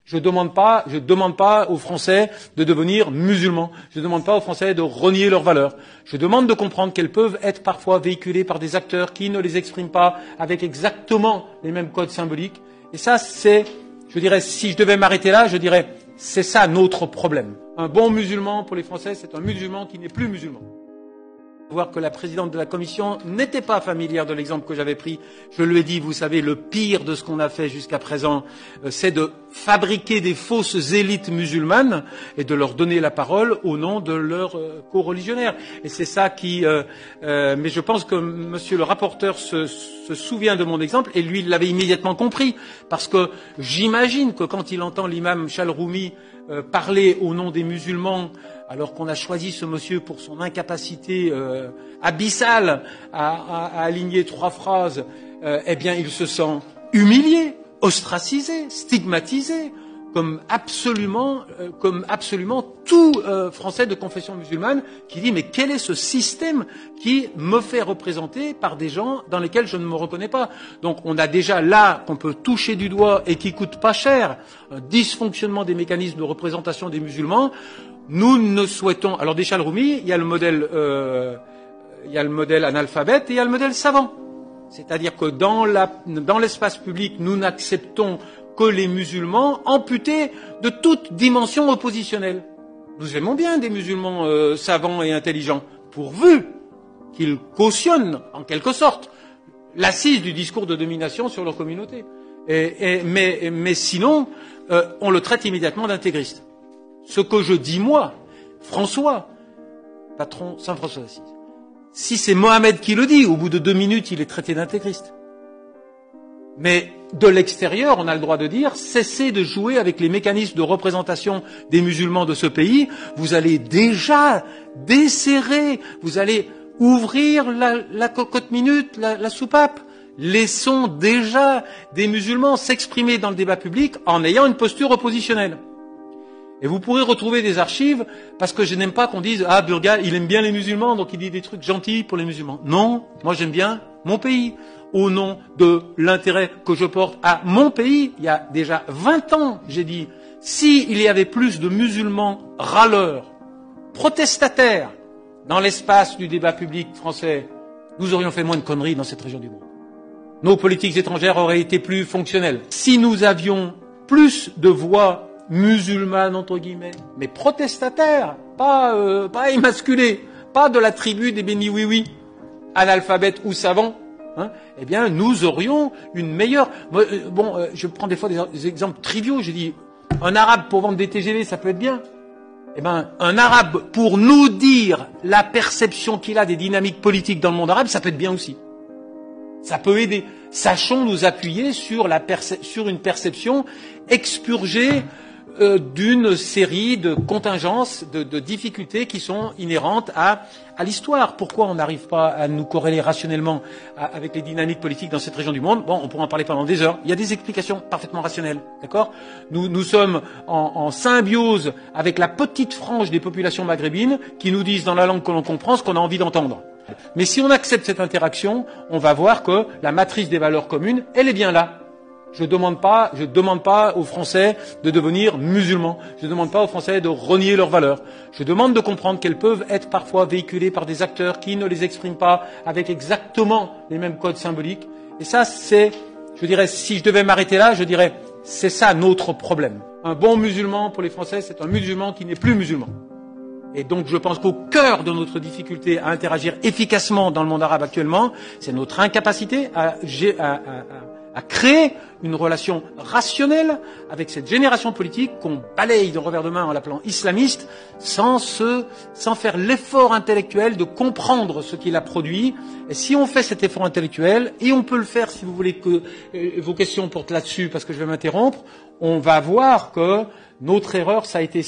Je demande pas aux Français de devenir musulmans. Je ne demande pas aux Français de renier leurs valeurs. Je demande de comprendre qu'elles peuvent être parfois véhiculées par des acteurs qui ne les expriment pas avec exactement les mêmes codes symboliques. Et ça, je dirais, si je devais m'arrêter là, je dirais, c'est ça notre problème. Un bon musulman pour les Français, c'est un musulman qui n'est plus musulman. Voir que la présidente de la commission n'était pas familière de l'exemple que j'avais pris. Je lui ai dit, vous savez, le pire de ce qu'on a fait jusqu'à présent, c'est de fabriquer des fausses élites musulmanes et de leur donner la parole au nom de leurs co-religionnaires. Et c'est ça mais je pense que monsieur le rapporteur se souvient de mon exemple et lui, il l'avait immédiatement compris. Parce que j'imagine que quand il entend l'imam Chalroumi parler au nom des musulmans, alors qu'on a choisi ce monsieur pour son incapacité abyssale à aligner 3 phrases, eh bien il se sent humilié, ostracisé, stigmatisé, comme absolument tout Français de confession musulmane qui dit mais quel est ce système qui me fait représenter par des gens dans lesquels je ne me reconnais pas. Donc on a déjà là qu'on peut toucher du doigt et qui coûte pas cher un dysfonctionnement des mécanismes de représentation des musulmans. Nous ne souhaitons. Alors des Chalroumi, il y a le modèle analphabète et il y a le modèle savant. C'est-à-dire que dans l'espace public, nous n'acceptons que les musulmans amputés de toute dimension oppositionnelle. Nous aimons bien des musulmans savants et intelligents, pourvu qu'ils cautionnent, en quelque sorte, l'assise du discours de domination sur leur communauté. Mais sinon, on le traite immédiatement d'intégriste. Ce que je dis moi, François, patron Saint François d'Assise, si c'est Mohamed qui le dit, au bout de 2 minutes, il est traité d'intégriste. Mais de l'extérieur, on a le droit de dire, cessez de jouer avec les mécanismes de représentation des musulmans de ce pays. Vous allez déjà desserrer, vous allez ouvrir la cocotte minute, la soupape. Laissons déjà des musulmans s'exprimer dans le débat public en ayant une posture oppositionnelle. Et vous pourrez retrouver des archives, parce que je n'aime pas qu'on dise « Ah, Burga, il aime bien les musulmans, donc il dit des trucs gentils pour les musulmans. » Non, moi j'aime bien mon pays. Au nom de l'intérêt que je porte à mon pays, il y a déjà 20 ans, j'ai dit, s'il y avait plus de musulmans râleurs, protestataires, dans l'espace du débat public français, nous aurions fait moins de conneries dans cette région du monde. Nos politiques étrangères auraient été plus fonctionnelles. Si nous avions plus de voix musulmanes, entre guillemets, mais protestataires, pas émasculées, pas de la tribu des bénis oui-oui, analphabètes ou savants, eh bien, nous aurions une meilleure... je prends des fois des exemples triviaux. Je dis, un arabe pour vendre des TGV, ça peut être bien. Eh bien, un arabe pour nous dire la perception qu'il a des dynamiques politiques dans le monde arabe, ça peut être bien aussi. Ça peut aider. Sachons nous appuyer sur une perception expurgée d'une série de contingences, de difficultés qui sont inhérentes à l'histoire. Pourquoi on n'arrive pas à nous corréler rationnellement avec les dynamiques politiques dans cette région du monde? Bon, on pourra en parler pendant des heures. Il y a des explications parfaitement rationnelles, d'accord? Nous sommes en symbiose avec la petite frange des populations maghrébines qui nous disent dans la langue que l'on comprend ce qu'on a envie d'entendre. Mais si on accepte cette interaction, on va voir que la matrice des valeurs communes, elle est bien là. Je demande pas aux Français de devenir musulmans. Je ne demande pas aux Français de renier leurs valeurs. Je demande de comprendre qu'elles peuvent être parfois véhiculées par des acteurs qui ne les expriment pas avec exactement les mêmes codes symboliques. Et ça, je dirais, si je devais m'arrêter là, je dirais, c'est ça notre problème. Un bon musulman pour les Français, c'est un musulman qui n'est plus musulman. Et donc je pense qu'au cœur de notre difficulté à interagir efficacement dans le monde arabe actuellement, c'est notre incapacité à créer une relation rationnelle avec cette génération politique qu'on balaye de revers de main en l'appelant islamiste, sans faire l'effort intellectuel de comprendre ce qu'il a produit. Et si on fait cet effort intellectuel, et on peut le faire si vous voulez que vos questions portent là-dessus, parce que je vais m'interrompre, on va voir que notre erreur, ça a été